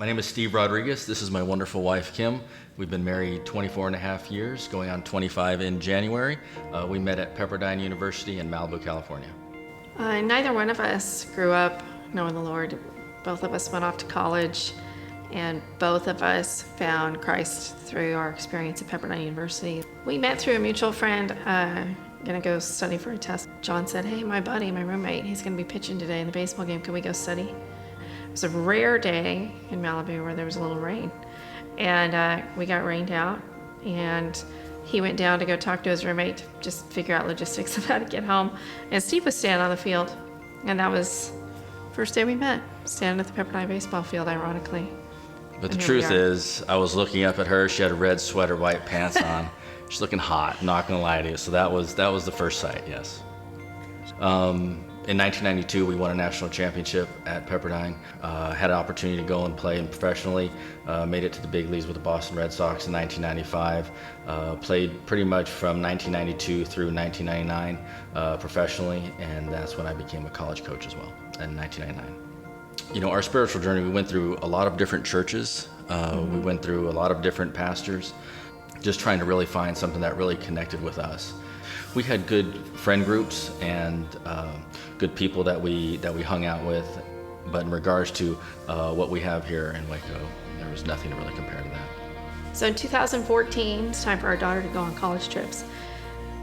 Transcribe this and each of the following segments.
My name is Steve Rodriguez. This is my wonderful wife, Kim. We've been married 24 and a half years, going on 25 in January. We met at Pepperdine University in Malibu, California. Neither one of us grew up knowing the Lord. Both of us went off to college, and both of us found Christ through our experience at Pepperdine University. We met through a mutual friend, gonna go study for a test. John said, "Hey, my buddy, my roommate, he's gonna be pitching today in the baseball game. Can we go study?" It was a rare day in Malibu where there was a little rain, and we got rained out, and he went down to go talk to his roommate to just figure out logistics of how to get home, and Steve was standing on the field, and that was the first day we met, standing at the Pepperdine baseball field, ironically. But the truth is, I was looking up at her. She had a red sweater, white pants on. She's looking hot, not gonna lie to you. So that was the first sight, yes. In 1992, we won a national championship at Pepperdine. Had an opportunity to go and play professionally. Made it to the big leagues with the Boston Red Sox in 1995. Played pretty much from 1992 through 1999 professionally, and that's when I became a college coach as well in 1999. You know, our spiritual journey, we went through a lot of different churches. We went through a lot of different pastors, just trying to really find something that really connected with us. We had good friend groups and good people that we hung out with, but in regards to what we have here in Waco, there was nothing to really compare to that. So in 2014, it's time for our daughter to go on college trips,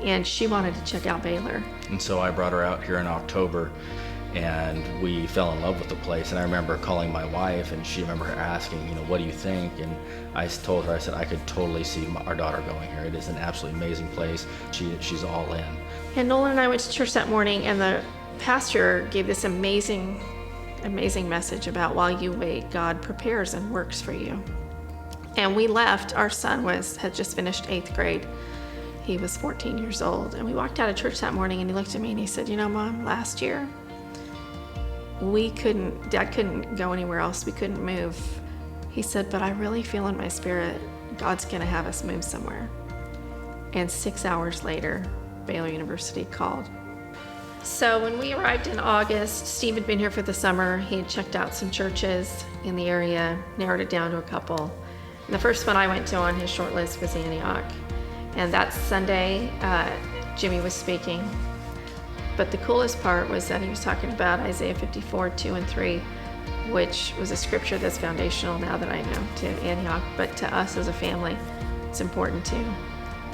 and she wanted to check out Baylor. And so I brought her out here in October, and we fell in love with the place. And I remember calling my wife, and she remember asking, you know, what do you think? And I told her, I said, I could totally see our daughter going here. It is an absolutely amazing place. She's all in. And Nolan and I went to church that morning, and the pastor gave this amazing message about while you wait, God prepares and works for you. And we left. Our son had just finished 8th grade. He was 14 years old. And we walked out of church that morning, and he looked at me and he said, "You know, Mom, last year, Dad couldn't go anywhere else. We couldn't move." He said, "But I really feel in my spirit, God's gonna have us move somewhere." And 6 hours later, Baylor University called. So when we arrived in August, Steve had been here for the summer. He had checked out some churches in the area, narrowed it down to a couple. And the first one I went to on his short list was Antioch. And that Sunday, Jimmy was speaking. But the coolest part was that he was talking about Isaiah 54, 2 and 3, which was a scripture that's foundational now that I know to Antioch, but to us as a family, it's important too.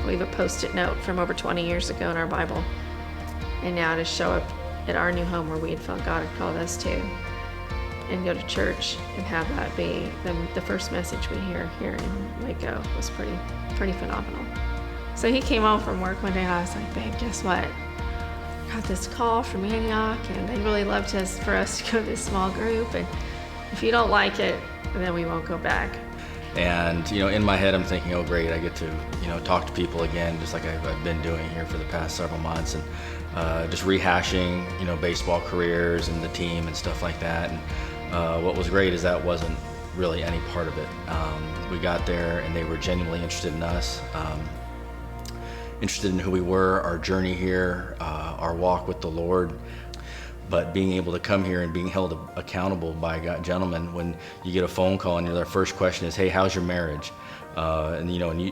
We have a post-it note from over 20 years ago in our Bible, and now to show up at our new home where we had felt God had called us to, and go to church and have that be the first message we hear here in Waco was pretty phenomenal. So he came home from work one day, and I was like, "Babe, guess what? Got this call from Antioch, and they really loved for us to go to this small group, and if you don't like it, then we won't go back." And you know, in my head, I'm thinking, "Oh, great! I get to talk to people again, just like I've been doing here for the past several months, and just rehashing baseball careers and the team and stuff like that." And what was great is that wasn't really any part of it. We got there, and they were genuinely interested in us. Interested in who we were, our journey here, our walk with the Lord, but being able to come here and being held accountable by gentlemen when you get a phone call and their first question is, "Hey, how's your marriage?"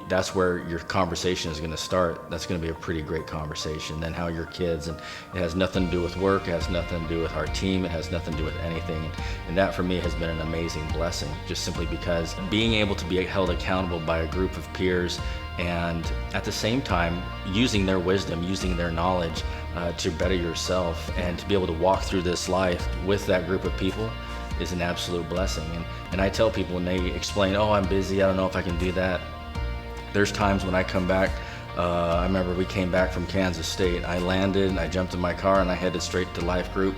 That's where your conversation is going to start. That's going to be a pretty great conversation. Then how are your kids? And it has nothing to do with work. It has nothing to do with our team. It has nothing to do with anything. And that for me has been an amazing blessing, just simply because being able to be held accountable by a group of peers, and at the same time using their wisdom, using their knowledge to better yourself, and to be able to walk through this life with that group of people is an absolute blessing. And I tell people when they explain, "Oh, I'm busy, I don't know if I can do that." There's times when I come back, I remember we came back from Kansas State. I landed, and I jumped in my car, and I headed straight to life group.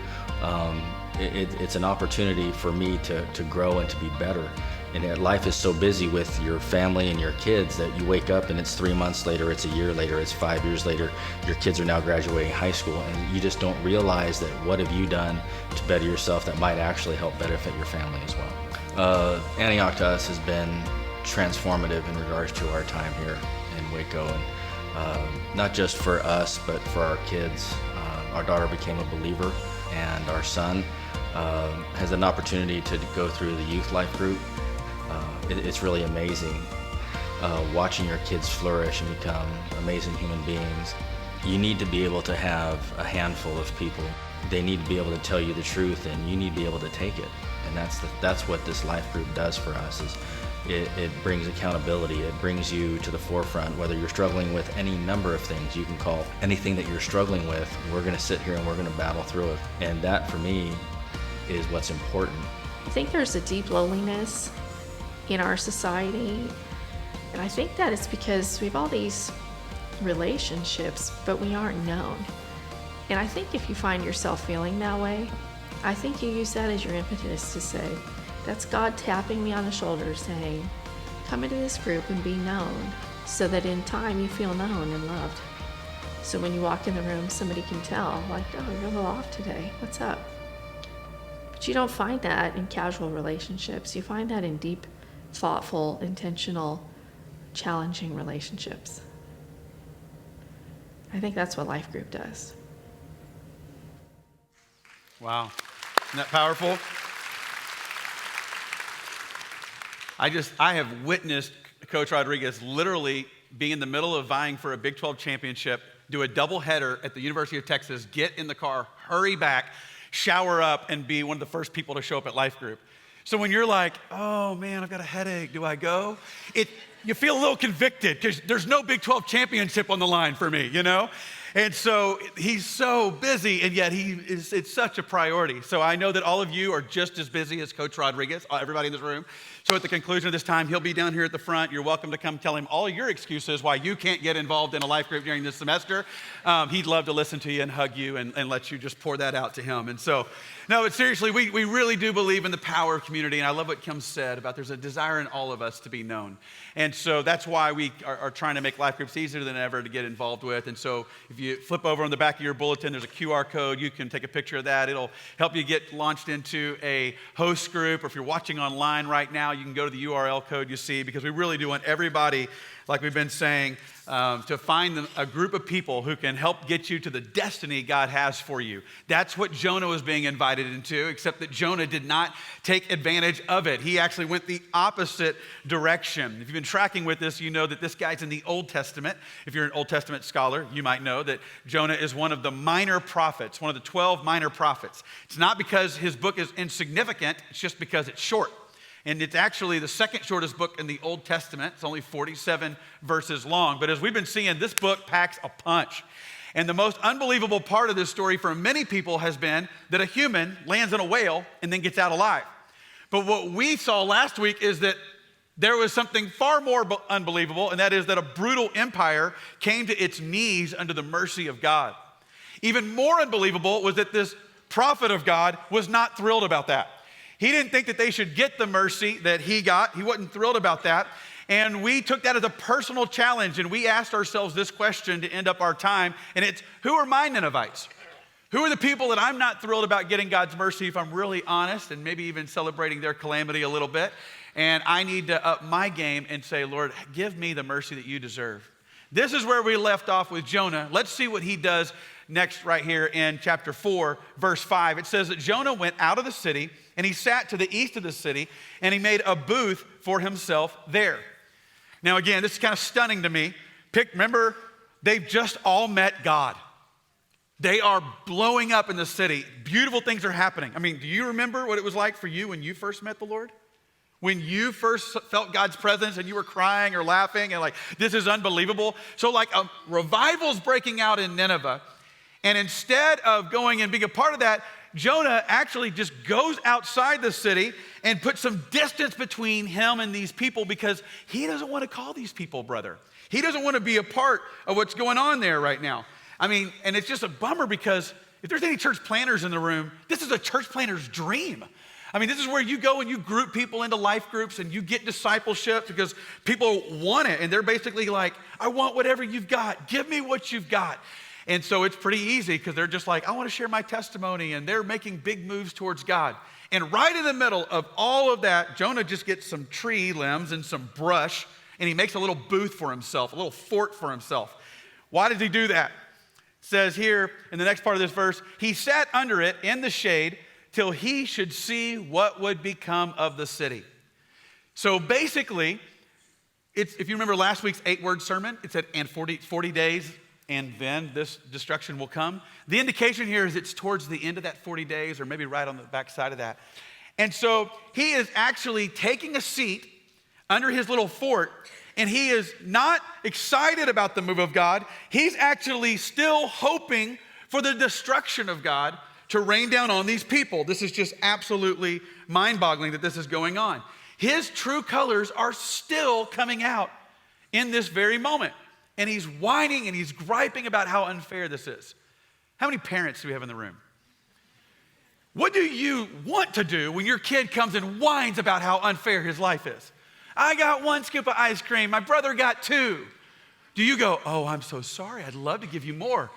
It's an opportunity for me to grow and to be better. And life is so busy with your family and your kids that you wake up and it's 3 months later, it's a year later, it's 5 years later, your kids are now graduating high school, and you just don't realize that what have you done to better yourself that might actually help benefit your family as well. Antioch to us has been transformative in regards to our time here in Waco, and not just for us, but for our kids. Our daughter became a believer, and our son has an opportunity to go through the youth life group, it's really amazing watching your kids flourish and become amazing human beings. You need to be able to have a handful of people. They need to be able to tell you the truth, and you need to be able to take it. And that's what this life group does for us. Is it brings accountability. It brings you to the forefront. Whether you're struggling with any number of things, you can call anything that you're struggling with. We're going to sit here and we're going to battle through it. And that, for me, is what's important. I think there's a deep loneliness in our society, and I think that it's because we have all these relationships, but we aren't known. And I think if you find yourself feeling that way, I think you use that as your impetus to say, that's God tapping me on the shoulder saying, come into this group and be known, so that in time you feel known and loved. So when you walk in the room, somebody can tell, like, oh, you're a little off today, what's up? But you don't find that in casual relationships. You find that in deep, thoughtful, intentional, challenging relationships. I think that's what Life Group does. Wow. Isn't that powerful? I have witnessed Coach Rodriguez literally be in the middle of vying for a Big 12 championship, do a doubleheader at the University of Texas, get in the car, hurry back, shower up, and be one of the first people to show up at Life Group. So when you're like, oh man, I've got a headache, do I go? You feel a little convicted because there's no Big 12 championship on the line for me, you know? And so he's so busy, and yet it's such a priority. So I know that all of you are just as busy as Coach Rodriguez, everybody in this room. So at the conclusion of this time, he'll be down here at the front. You're welcome to come tell him all your excuses why you can't get involved in a life group during this semester. He'd love to listen to you and hug you and let you just pour that out to him. And so, no, but seriously, we really do believe in the power of community. And I love what Kim said about there's a desire in all of us to be known. And so that's why we are trying to make life groups easier than ever to get involved with. And so if you flip over on the back of your bulletin, there's a QR code. You can take a picture of that. It'll help you get launched into a host group. Or if you're watching online right now, you can go to the URL code you see, because we really do want everybody, like we've been saying, to find a group of people who can help get you to the destiny God has for you. That's what Jonah was being invited into, except that Jonah did not take advantage of it. He actually went the opposite direction. If you've been tracking with this, you know that this guy's in the Old Testament. If you're an Old Testament scholar, you might know that Jonah is one of the minor prophets, one of the 12 minor prophets. It's not because his book is insignificant, it's just because it's short. And it's actually the second shortest book in the Old Testament. It's only 47 verses long. But as we've been seeing, this book packs a punch. And the most unbelievable part of this story for many people has been that a human lands in a whale and then gets out alive. But what we saw last week is that there was something far more unbelievable, and that is that a brutal empire came to its knees under the mercy of God. Even more unbelievable was that this prophet of God was not thrilled about that. He didn't think that they should get the mercy that he got. He wasn't thrilled about that. And we took that as a personal challenge, and we asked ourselves this question to end up our time, and it's, who are my Ninevites? Who are the people that I'm not thrilled about getting God's mercy, if I'm really honest, and maybe even celebrating their calamity a little bit? And I need to up my game and say, Lord, give me the mercy that you deserve. This is where we left off with Jonah. Let's see what he does next right here in chapter 4, verse 5. It says that Jonah went out of the city, and he sat to the east of the city, and he made a booth for himself there. Now again, this is kind of stunning to me. Remember, they've just all met God. They are blowing up in the city. Beautiful things are happening. I mean, do you remember what it was like for you when you first met the Lord? When you first felt God's presence and you were crying or laughing and like, this is unbelievable. So like a revival's breaking out in Nineveh. And instead of going and being a part of that, Jonah actually just goes outside the city and puts some distance between him and these people because he doesn't want to call these people brother. He doesn't want to be a part of what's going on there right now. I mean, and it's just a bummer because if there's any church planners in the room, this is a church planner's dream. I mean, this is where you go and you group people into life groups and you get discipleship because people want it. And they're basically like, I want whatever you've got. Give me what you've got. And so it's pretty easy because they're just like, I want to share my testimony. And they're making big moves towards God. And right in the middle of all of that, Jonah just gets some tree limbs and some brush. And he makes a little booth for himself, a little fort for himself. Why does he do that? It says here in the next part of this verse, he sat under it in the shade till he should see what would become of the city. So basically, if you remember last week's 8-word sermon, it said, and 40 days, and then this destruction will come. The indication here is it's towards the end of that 40 days, or maybe right on the backside of that. And so he is actually taking a seat under his little fort, and he is not excited about the move of God. He's actually still hoping for the destruction of God to rain down on these people. This is just absolutely mind-boggling that this is going on. His true colors are still coming out in this very moment. And he's whining and he's griping about how unfair this is. How many parents do we have in the room? What do you want to do when your kid comes and whines about how unfair his life is? I got 1 scoop of ice cream. My brother got 2. Do you go, oh, I'm so sorry. I'd love to give you more.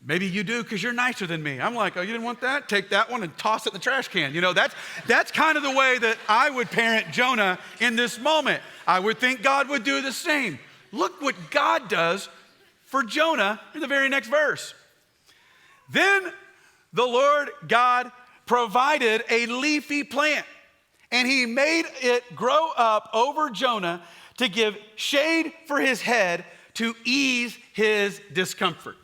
Maybe you do because you're nicer than me. I'm like, oh, you didn't want that? Take that one and toss it in the trash can. You know, that's kind of the way that I would parent Jonah in this moment. I would think God would do the same. Look what God does for Jonah in the very next verse. Then the Lord God provided a leafy plant, and he made it grow up over Jonah to give shade for his head to ease his discomfort.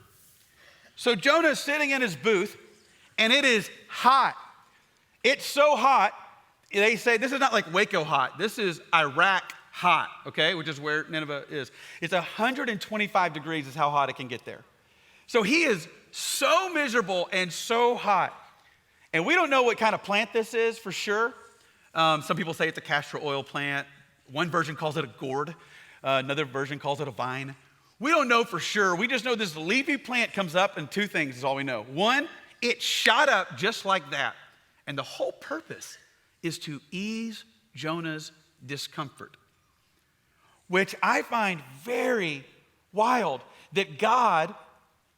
So Jonah's sitting in his booth, and it is hot. It's so hot, they say this is not like Waco hot. This is Iraq hot, okay, which is where Nineveh is. It's 125 degrees is how hot it can get there. So he is so miserable and so hot. And we don't know what kind of plant this is for sure. Some people say it's a castor oil plant. One version calls it a gourd. Another version calls it a vine. We don't know for sure. We just know this leafy plant comes up, and 2 things is all we know. One, it shot up just like that. And the whole purpose is to ease Jonah's discomfort, which I find very wild, that God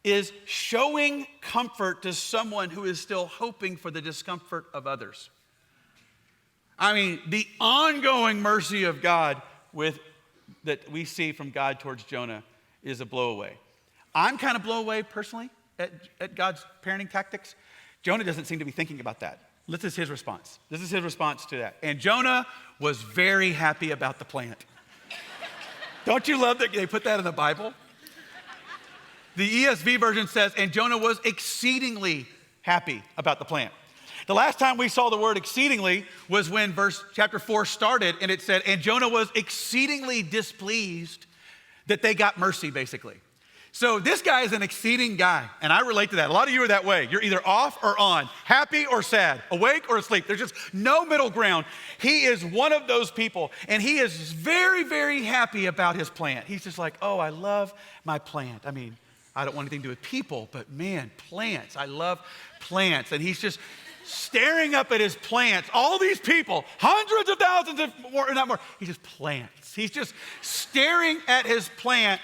is showing comfort to someone who is still hoping for the discomfort of others. I mean, the ongoing mercy of God that we see from God towards Jonah is a blowaway. I'm kind of blown away personally at God's parenting tactics. Jonah doesn't seem to be thinking about that. This is his response. This is his response to that. And Jonah was very happy about the plant. Don't you love that they put that in the Bible? The ESV version says, and Jonah was exceedingly happy about the plant. The last time we saw the word exceedingly was when chapter 4 started, and it said, and Jonah was exceedingly displeased that they got mercy, basically. So this guy is an exceeding guy, and I relate to that. A lot of you are that way. You're either off or on, happy or sad, awake or asleep. There's just no middle ground. He is one of those people, and he is very, very happy about his plant. He's just like, oh, I love my plant. I mean, I don't want anything to do with people, but man, plants. I love plants. And he's just staring up at his plants. All these people, hundreds of thousands of more, not more. He just plants. He's just staring at his plant,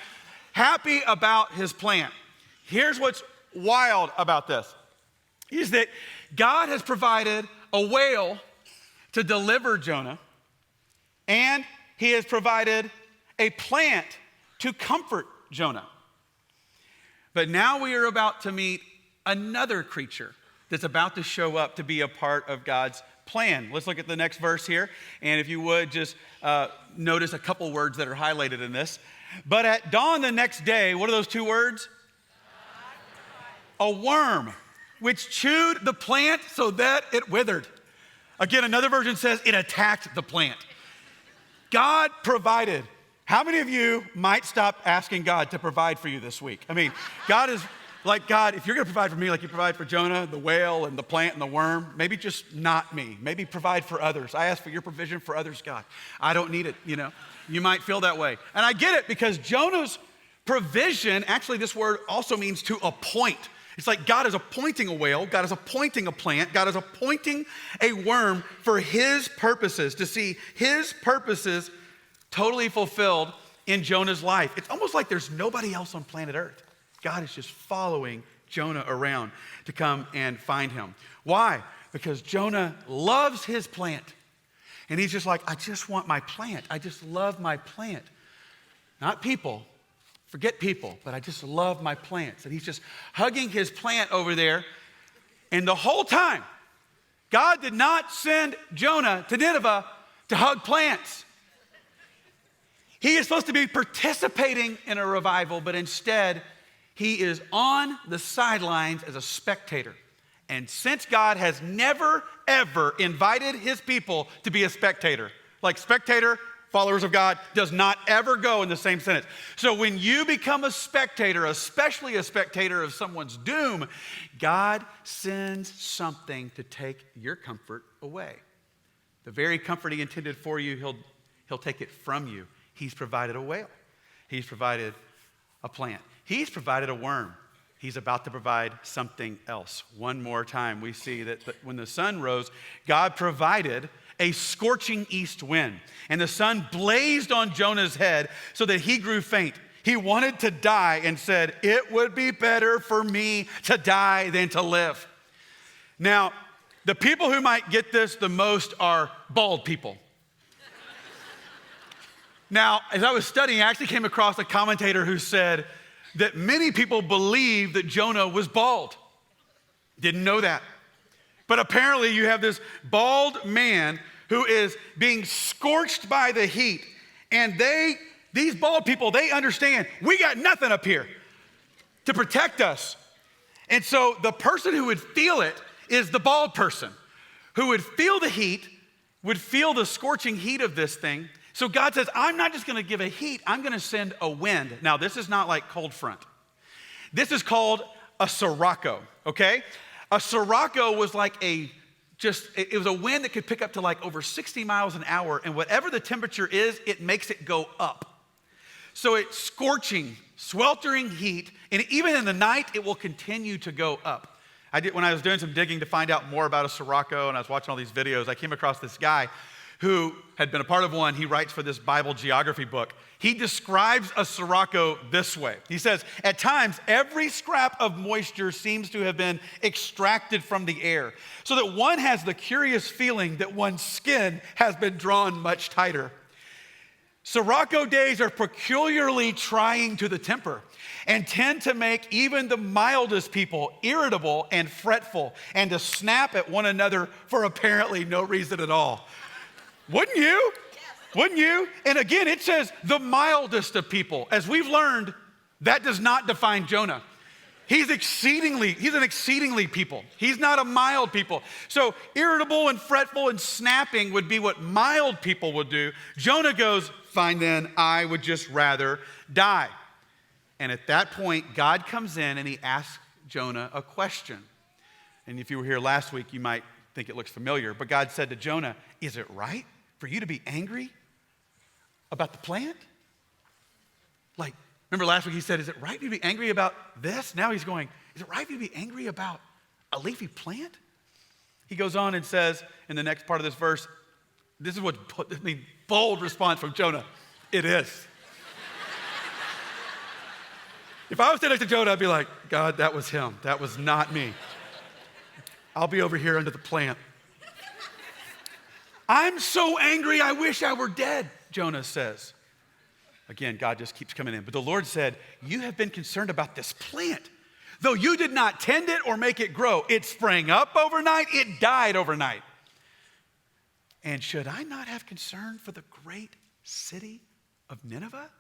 happy about his plant. Here's what's wild about this, is that God has provided a whale to deliver Jonah, and he has provided a plant to comfort Jonah. But now we are about to meet another creature that's about to show up to be a part of God's plan. Let's look at the next verse here. And if you would, just notice a couple words that are highlighted in this. But at dawn the next day, what are those 2 words? A worm, which chewed the plant so that it withered. Again, another version says it attacked the plant. God provided. How many of you might stop asking God to provide for you this week? I mean, God is like, God, if you're going to provide for me like you provide for Jonah, the whale and the plant and the worm, maybe just not me. Maybe provide for others. I ask for your provision for others, God. I don't need it, you know. You might feel that way. And I get it, because Jonah's provision, actually this word also means to appoint. It's like God is appointing a whale, God is appointing a plant, God is appointing a worm for his purposes, to see his purposes totally fulfilled in Jonah's life. It's almost like there's nobody else on planet Earth. God is just following Jonah around to come and find him. Why? Because Jonah loves his plant. And he's just like, I just want my plant. I just love my plant. Not people. Forget people, but I just love my plants. And he's just hugging his plant over there. And the whole time, God did not send Jonah to Nineveh to hug plants. He is supposed to be participating in a revival, but instead, he is on the sidelines as a spectator. And since God has never, ever invited his people to be a spectator, like spectator, followers of God, does not ever go in the same sentence. So when you become a spectator, especially a spectator of someone's doom, God sends something to take your comfort away. The very comfort he intended for you, he'll take it from you. He's provided a whale. He's provided a plant. He's provided a worm. He's about to provide something else. One more time, we see that when the sun rose, God provided a scorching east wind, and the sun blazed on Jonah's head so that he grew faint. He wanted to die and said, "It would be better for me to die than to live." Now, the people who might get this the most are bald people. Now, as I was studying, I actually came across a commentator who said that many people believe that Jonah was bald. Didn't know that. But apparently you have this bald man who is being scorched by the heat. And these bald people, they understand, we got nothing up here to protect us. And so the person who would feel it is the bald person who would feel the heat, would feel the scorching heat of this thing. So God says, I'm not just going to give a heat, I'm going to send a wind. Now, this is not like cold front. This is called a sirocco, okay? A sirocco was like it was a wind that could pick up to like over 60 miles an hour, and whatever the temperature is, it makes it go up. So it's scorching, sweltering heat, and even in the night, it will continue to go up. When I was doing some digging to find out more about a sirocco, and I was watching all these videos, I came across this guy who had been a part of one. He writes for this Bible geography book. He describes a sirocco this way. He says, at times, every scrap of moisture seems to have been extracted from the air, so that one has the curious feeling that one's skin has been drawn much tighter. Sirocco days are peculiarly trying to the temper and tend to make even the mildest people irritable and fretful and to snap at one another for apparently no reason at all. Wouldn't you? Yes. Wouldn't you? And again, it says the mildest of people. As we've learned, that does not define Jonah. He's an exceedingly people. He's not a mild people. So irritable and fretful and snapping would be what mild people would do. Jonah goes, fine then, I would just rather die. And at that point, God comes in and he asks Jonah a question. And if you were here last week, you might think it looks familiar. But God said to Jonah, is it right for you to be angry about the plant? Like, remember last week he said, is it right for you to be angry about this? Now he's going, is it right for you to be angry about a leafy plant? He goes on and says in the next part of this verse, this is bold response from Jonah. It is. If I was standing next to Jonah, I'd be like, God, that was him. That was not me. I'll be over here under the plant. I'm so angry, I wish I were dead, Jonah says. Again, God just keeps coming in. But the Lord said, you have been concerned about this plant. Though you did not tend it or make it grow, it sprang up overnight, it died overnight. And should I not have concern for the great city of Nineveh?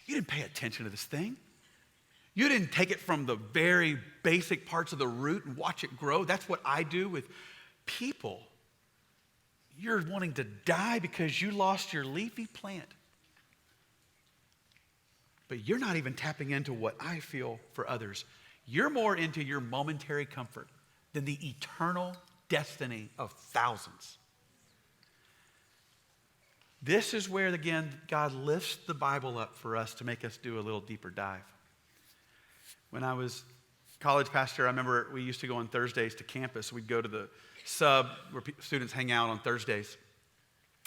You didn't pay attention to this thing. You didn't take it from the very basic parts of the root and watch it grow. That's what I do with people. You're wanting to die because you lost your leafy plant. But you're not even tapping into what I feel for others. You're more into your momentary comfort than the eternal destiny of thousands. This is where, again, God lifts the Bible up for us to make us do a little deeper dive. When I was college pastor, I remember we used to go on Thursdays to campus. We'd go to the sub where students hang out on Thursdays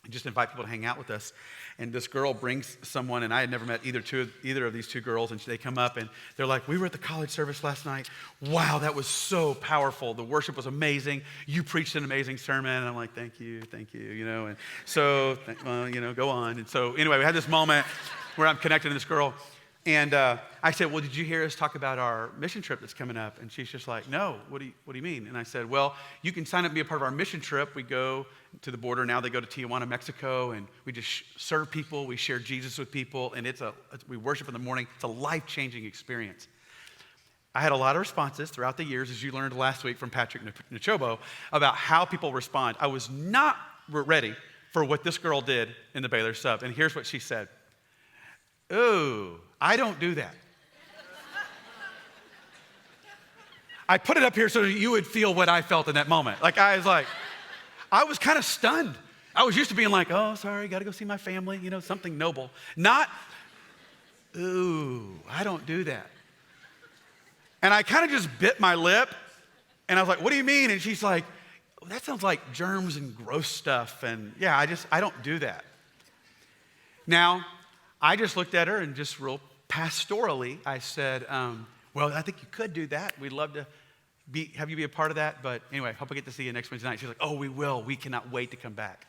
and just invite people to hang out with us. And this girl brings someone, and I had never met either of these two girls, and they come up and they're like, we were at the college service last night. Wow, that was so powerful. The worship was amazing. You preached an amazing sermon. And I'm like, thank you, you know. And so, go on. And so anyway, we had this moment where I'm connected to this girl. And I said, well, did you hear us talk about our mission trip that's coming up? And she's just like, no, what do you mean? And I said, well, you can sign up and be a part of our mission trip. We go to the border. Now they go to Tijuana, Mexico, and we just serve people. We share Jesus with people, and we worship in the morning. It's a life-changing experience. I had a lot of responses throughout the years, as you learned last week from Patrick Nachobo, about how people respond. I was not ready for what this girl did in the Baylor sub, and here's what she said. Ooh, I don't do that. I put it up here so that you would feel what I felt in that moment. I was kind of stunned. I was used to being like, oh, sorry, got to go see my family, something noble. Not, ooh, I don't do that. And I kind of just bit my lip, and I was like, what do you mean? And she's like, oh, that sounds like germs and gross stuff, and yeah, I don't do that. Now, I just looked at her and just real pastorally, I said, well, I think you could do that. We'd love to have you be a part of that. But anyway, hope I get to see you next Wednesday night. She's like, oh, we will. We cannot wait to come back.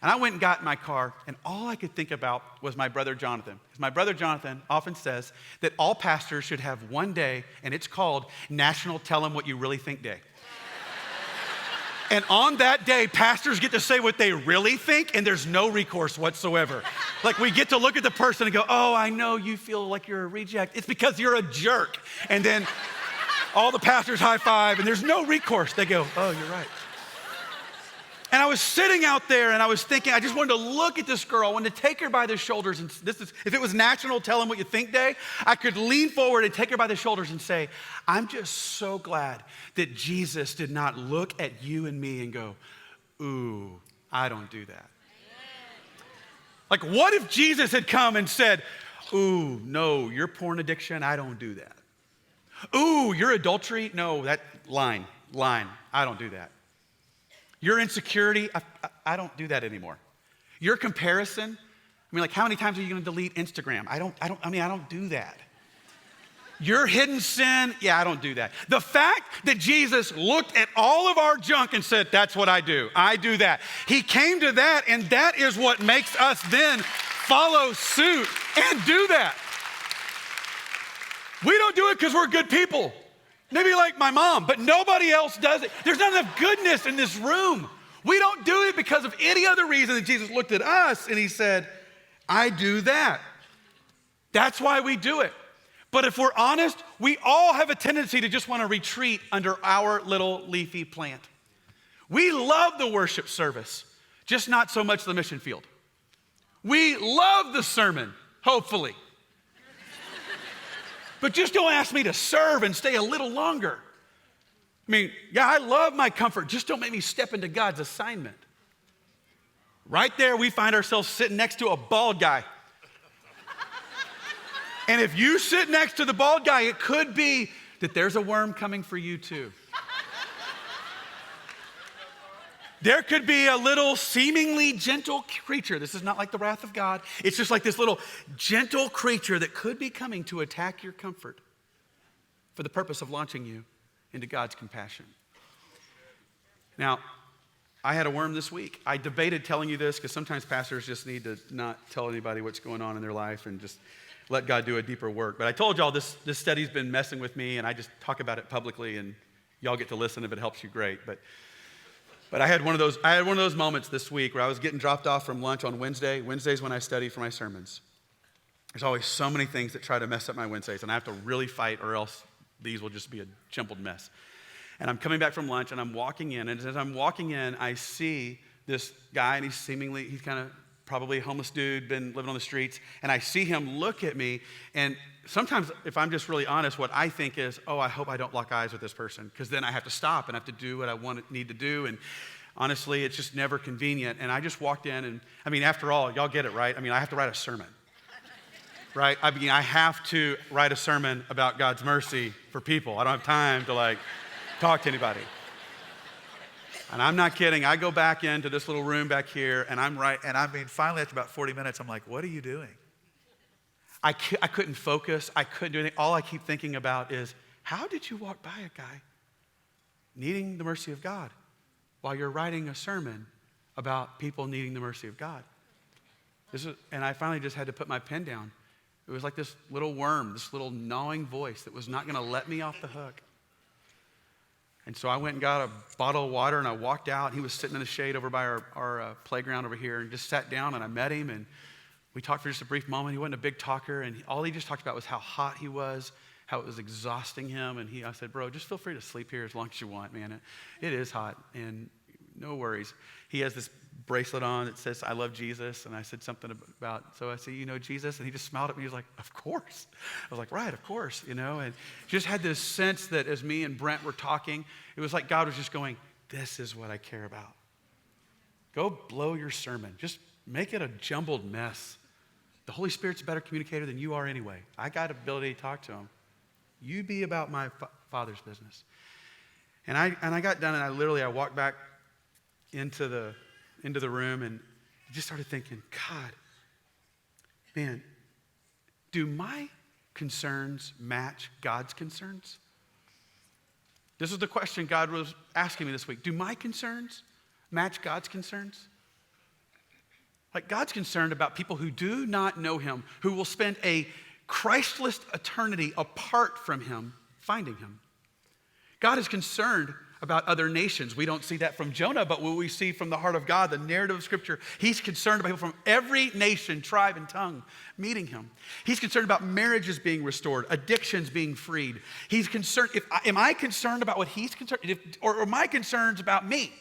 And I went and got in my car, and all I could think about was my brother Jonathan. Because my brother Jonathan often says that all pastors should have one day, and it's called National Tell 'Em What You Really Think Day. And on that day, pastors get to say what they really think, and there's no recourse whatsoever. We get to look at the person and go, oh, I know you feel like you're a reject. It's because you're a jerk. And then all the pastors high five, and there's no recourse. They go, oh, you're right. And I was sitting out there, and I was thinking, I just wanted to look at this girl. I wanted to take her by the shoulders. And if it was National Tell 'Em What You Think Day, I could lean forward and take her by the shoulders and say, I'm just so glad that Jesus did not look at you and me and go, ooh, I don't do that. What if Jesus had come and said, ooh, no, your porn addiction, I don't do that. Ooh, your adultery, no, that line, I don't do that. Your insecurity, I don't do that anymore. Your comparison, how many times are you going to delete Instagram? I don't do that. Your hidden sin, yeah, I don't do that. The fact that Jesus looked at all of our junk and said, that's what I do. I do that. He came to that, and that is what makes us then follow suit and do that. We don't do it because we're good people. Maybe like my mom, but nobody else does it. There's not enough goodness in this room. We don't do it because of any other reason than Jesus looked at us and he said, I do that. That's why we do it. But if we're honest, we all have a tendency to just want to retreat under our little leafy plant. We love the worship service, just not so much the mission field. We love the sermon, hopefully. But just don't ask me to serve and stay a little longer. Yeah, I love my comfort. Just don't make me step into God's assignment. Right there, we find ourselves sitting next to a bald guy. And if you sit next to the bald guy, it could be that there's a worm coming for you too. There could be a little seemingly gentle creature. This is not like the wrath of God. It's just like this little gentle creature that could be coming to attack your comfort for the purpose of launching you into God's compassion. Now, I had a worm this week. I debated telling you this because sometimes pastors just need to not tell anybody what's going on in their life and just let God do a deeper work. But I told y'all this study's been messing with me, and I just talk about it publicly, and y'all get to listen. If it helps you, great. But I had one of those moments this week where I was getting dropped off from lunch on Wednesday. Wednesday's when I study for my sermons. There's always so many things that try to mess up my Wednesdays, and I have to really fight or else these will just be a jumbled mess. And I'm coming back from lunch, and I'm walking in, and as I'm walking in, I see this guy, and he's kind of probably a homeless dude, been living on the streets, and I see him look at me, and sometimes, if I'm just really honest, what I think is, oh, I hope I don't lock eyes with this person, because then I have to stop and I have to do what I need to do, and honestly, it's just never convenient. And I just walked in, and after all, y'all get it, right? I have to write a sermon, right? I have to write a sermon about God's mercy for people. I don't have time to talk to anybody. And I'm not kidding. I go back into this little room back here, and finally after about 40 minutes, I'm like, what are you doing? I couldn't focus. I couldn't do anything. All I keep thinking about is, how did you walk by a guy needing the mercy of God while you're writing a sermon about people needing the mercy of God? And I finally just had to put my pen down. It was like this little worm, this little gnawing voice that was not going to let me off the hook. And so I went and got a bottle of water, and I walked out. He was sitting in the shade over by our playground over here, and just sat down, and I met him, and we talked for just a brief moment. He wasn't a big talker, and all he just talked about was how hot he was, how it was exhausting him. And I said, bro, just feel free to sleep here as long as you want, man. It is hot, and no worries. He has this bracelet on that says, I love Jesus. And I said something about, so I said, you know Jesus? And he just smiled at me. He was like, of course. I was like, right, of course, And just had this sense that as me and Brent were talking, it was like God was just going, this is what I care about. Go blow your sermon. Just make it a jumbled mess. The Holy Spirit's a better communicator than you are anyway. I got ability to talk to him. You be about my Father's business. And I got done, and I walked back into the room, and I just started thinking, God, man, do my concerns match God's concerns? This is the question God was asking me this week. Do my concerns match God's concerns? Like, God's concerned about people who do not know him, who will spend a Christless eternity apart from him, finding him. God is concerned about other nations. We don't see that from Jonah, but what we see from the heart of God, the narrative of Scripture, he's concerned about people from every nation, tribe, and tongue meeting him. He's concerned about marriages being restored, addictions being freed. He's concerned, am I concerned about what he's concerned, or are my concerns about me,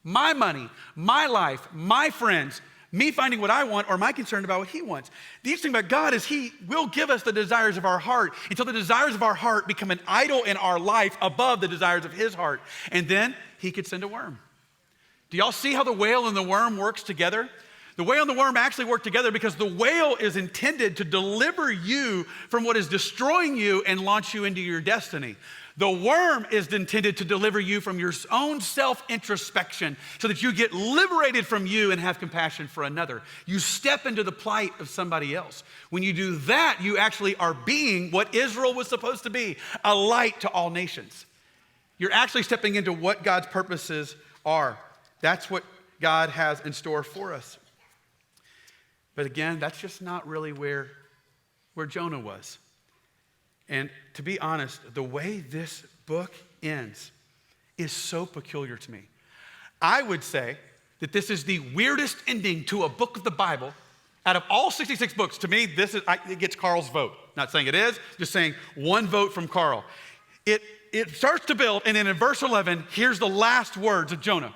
my money, my life, my friends, me finding what I want, or am I concerned about what he wants? The interesting thing about God is he will give us the desires of our heart until the desires of our heart become an idol in our life above the desires of his heart. And then he could send a worm. Do y'all see how the whale and the worm works together? The whale and the worm actually work together because the whale is intended to deliver you from what is destroying you and launch you into your destiny. The worm is intended to deliver you from your own self-introspection so that you get liberated from you and have compassion for another. You step into the plight of somebody else. When you do that, you actually are being what Israel was supposed to be, a light to all nations. You're actually stepping into what God's purposes are. That's what God has in store for us. But again, that's just not really where Jonah was. And to be honest, the way this book ends is so peculiar to me. I would say that this is the weirdest ending to a book of the Bible. Out of all 66 books, to me, it gets Carl's vote. Not saying it is, just saying one vote from Carl. It starts to build, and then in verse 11, here's the last words of Jonah.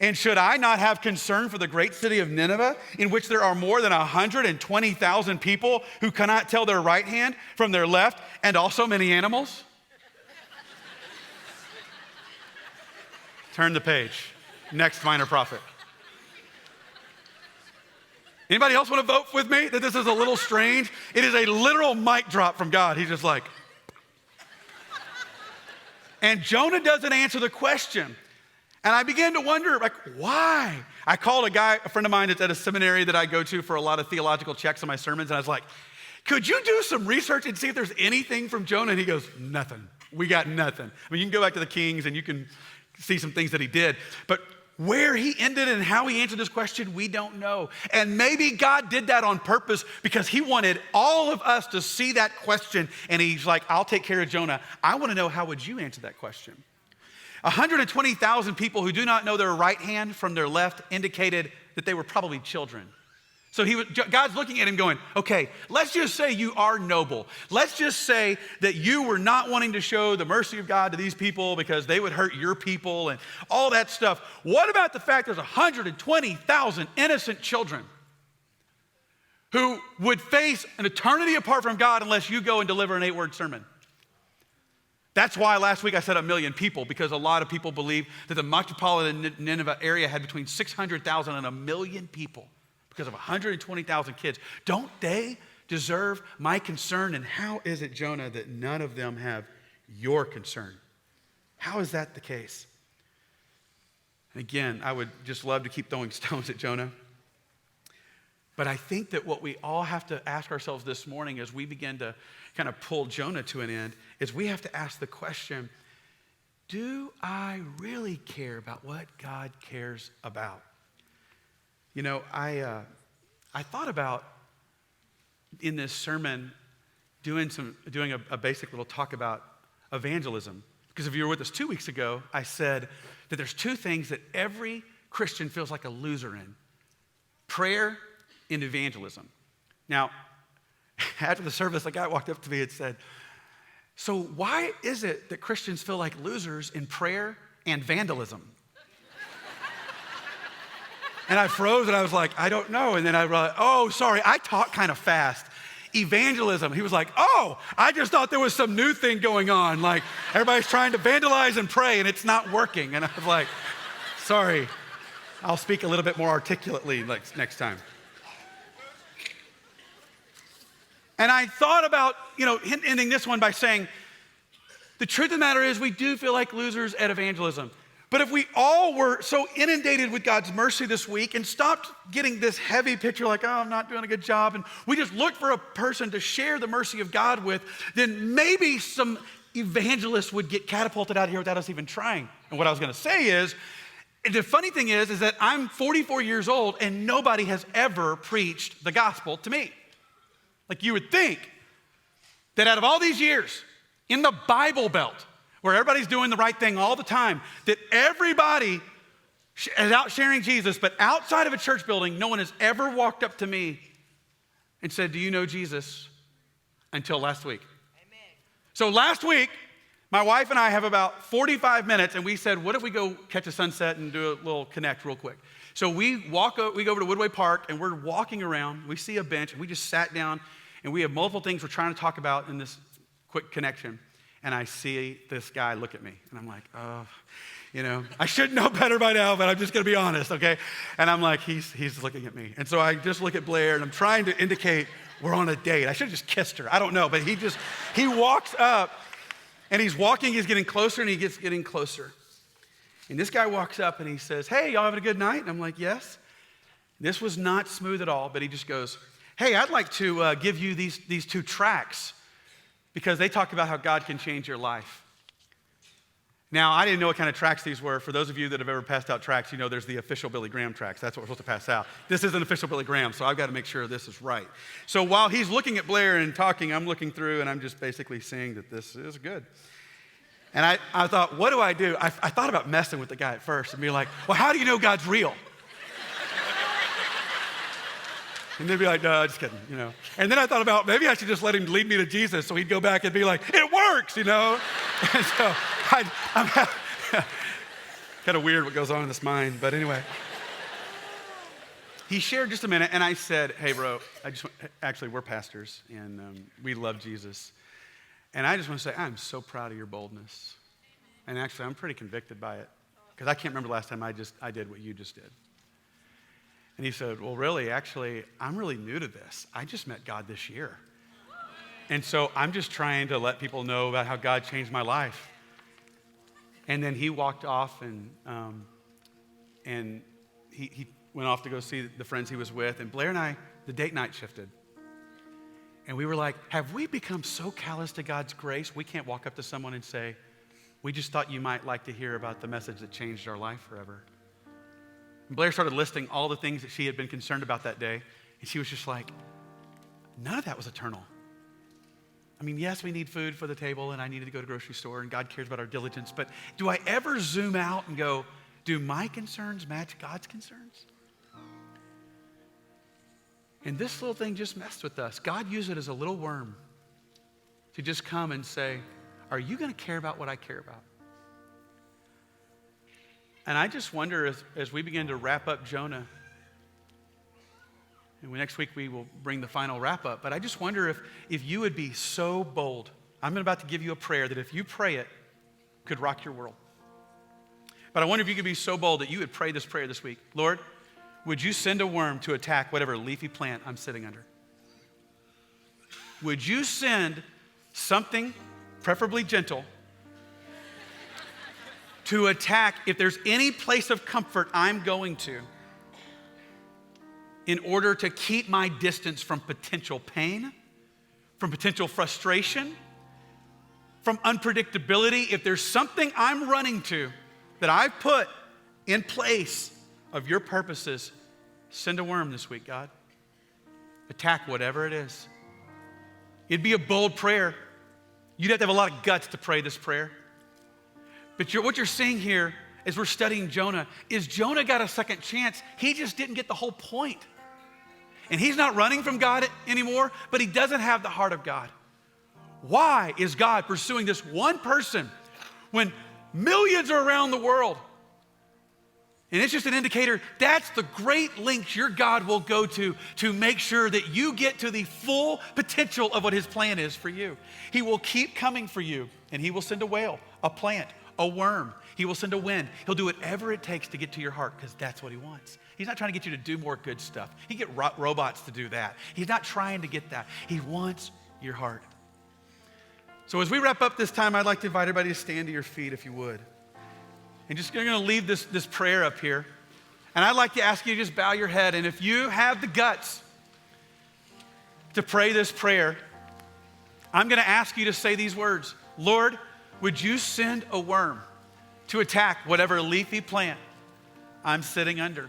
And should I not have concern for the great city of Nineveh, in which there are more than 120,000 people who cannot tell their right hand from their left, and also many animals? Turn the page. Next minor prophet. Anybody else want to vote with me that this is a little strange? It is a literal mic drop from God. He's just like. And Jonah doesn't answer the question. And I began to wonder, why? I called a friend of mine that's at a seminary that I go to for a lot of theological checks on my sermons, and I was like, could you do some research and see if there's anything from Jonah? And he goes, nothing. We got nothing. I mean, you can go back to the Kings and you can see some things that he did, but where he ended and how he answered this question, we don't know. And maybe God did that on purpose because he wanted all of us to see that question, and he's like, I'll take care of Jonah. I want to know, how would you answer that question? 120,000 people who do not know their right hand from their left indicated that they were probably children. So God's looking at him going, okay, let's just say you are noble. Let's just say that you were not wanting to show the mercy of God to these people because they would hurt your people and all that stuff. What about the fact there's 120,000 innocent children who would face an eternity apart from God unless you go and deliver an 8-word sermon? That's why last week I said 1 million people, because a lot of people believe that the metropolitan Nineveh area had between 600,000 and 1 million people because of 120,000 kids. Don't they deserve my concern? And how is it, Jonah, that none of them have your concern? How is that the case? And again, I would just love to keep throwing stones at Jonah. But I think that what we all have to ask ourselves this morning as we begin to kind of pull Jonah to an end is we have to ask the question, do I really care about what God cares about? You know, I thought about in this sermon doing a basic little talk about evangelism. Because if you were with us 2 weeks ago, I said that there's two things that every Christian feels like a loser in: prayer and evangelism. Now, after the service, a guy walked up to me and said, so why is it that Christians feel like losers in prayer and vandalism? And I froze and I was like, I don't know. And then I realized, oh, sorry, I talk kind of fast. Evangelism. He was like, oh, I just thought there was some new thing going on. Like everybody's trying to vandalize and pray and it's not working. And I was like, sorry, I'll speak a little bit more articulately next time. And I thought about, ending this one by saying, the truth of the matter is we do feel like losers at evangelism. But if we all were so inundated with God's mercy this week and stopped getting this heavy picture like, oh, I'm not doing a good job, and we just looked for a person to share the mercy of God with, then maybe some evangelists would get catapulted out of here without us even trying. And what I was going to say is, the funny thing is that I'm 44 years old and nobody has ever preached the gospel to me. Like you would think that out of all these years in the Bible Belt, where everybody's doing the right thing all the time, that everybody is out sharing Jesus, but outside of a church building, no one has ever walked up to me and said, do you know Jesus? Until last week. Amen. So last week, my wife and I have about 45 minutes, and we said, what if we go catch a sunset and do a little connect real quick? So we go over to Woodway Park, and we're walking around. We see a bench, and we just sat down, and we have multiple things we're trying to talk about in this quick connection. And I see this guy look at me, and I'm like, oh, I should know better by now, but I'm just going to be honest, okay? And I'm like, he's looking at me. And so I just look at Blair, and I'm trying to indicate we're on a date. I should have just kissed her. I don't know, but he walks up, and he's getting closer, and he gets getting closer. And this guy walks up, and he says, hey, y'all having a good night? And I'm like, yes. This was not smooth at all, but he just goes, hey, I'd like to give you these two tracts, because they talk about how God can change your life. Now, I didn't know what kind of tracts these were. For those of you that have ever passed out tracts, there's the official Billy Graham tracts. That's what we're supposed to pass out. This isn't official Billy Graham, so I've got to make sure this is right. So while he's looking at Blair and talking, I'm looking through, and I'm just basically seeing that this is good. And I thought, what do I do? I thought about messing with the guy at first and being like, well, how do you know God's real? And they'd be like, no, just kidding, And then I thought about maybe I should just let him lead me to Jesus so he'd go back and be like, it works, And so I'm kind of weird what goes on in this mind. But anyway, he shared just a minute, and I said, hey, bro, actually, we're pastors, and we love Jesus. And I just want to say, I'm so proud of your boldness. And actually, I'm pretty convicted by it, because I can't remember the last time I did what you just did. And he said, well, really, actually, I'm really new to this. I just met God this year. And so I'm just trying to let people know about how God changed my life. And then he walked off, and he went off to go see the friends he was with. And Blair and I, the date night shifted. And we were like, have we become so callous to God's grace, we can't walk up to someone and say, we just thought you might like to hear about the message that changed our life forever. And Blair started listing all the things that she had been concerned about that day. And she was just like, none of that was eternal. I mean, yes, we need food for the table, and I needed to go to the grocery store, and God cares about our diligence. But do I ever zoom out and go, do my concerns match God's concerns? And this little thing just messed with us. God used it as a little worm to just come and say, are you going to care about what I care about? And I just wonder as we begin to wrap up Jonah, and next week we will bring the final wrap up, but I just wonder if you would be so bold. I'm about to give you a prayer that if you pray it, could rock your world. But I wonder if you could be so bold that you would pray this prayer this week. Lord, would you send a worm to attack whatever leafy plant I'm sitting under? Would you send something, preferably gentle, to attack if there's any place of comfort I'm going to in order to keep my distance from potential pain, from potential frustration, from unpredictability? If there's something I'm running to that I've put in place of your purposes, send a worm this week, God. Attack whatever it is. It'd be a bold prayer. You'd have to have a lot of guts to pray this prayer. But what you're seeing here as we're studying Jonah is Jonah got a second chance. He just didn't get the whole point. And he's not running from God anymore, but he doesn't have the heart of God. Why is God pursuing this one person when millions are around the world? And it's just an indicator that's the great lengths your God will go to make sure that you get to the full potential of what his plan is for you. He will keep coming for you, and he will send a whale, a plant, a worm. He will send a wind. He'll do whatever it takes to get to your heart because that's what he wants. He's not trying to get you to do more good stuff. He can get robots to do that. He's not trying to get that. He wants your heart. So as we wrap up this time, I'd like to invite everybody to stand to your feet if you would. And just you're going to leave this prayer up here. And I'd like to ask you to just bow your head. And if you have the guts to pray this prayer, I'm going to ask you to say these words. Lord, would you send a worm to attack whatever leafy plant I'm sitting under?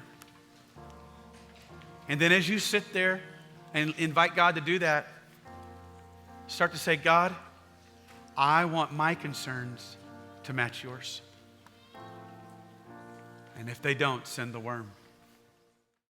And then as you sit there and invite God to do that, start to say, God, I want my concerns to match yours. And if they don't, send the worm.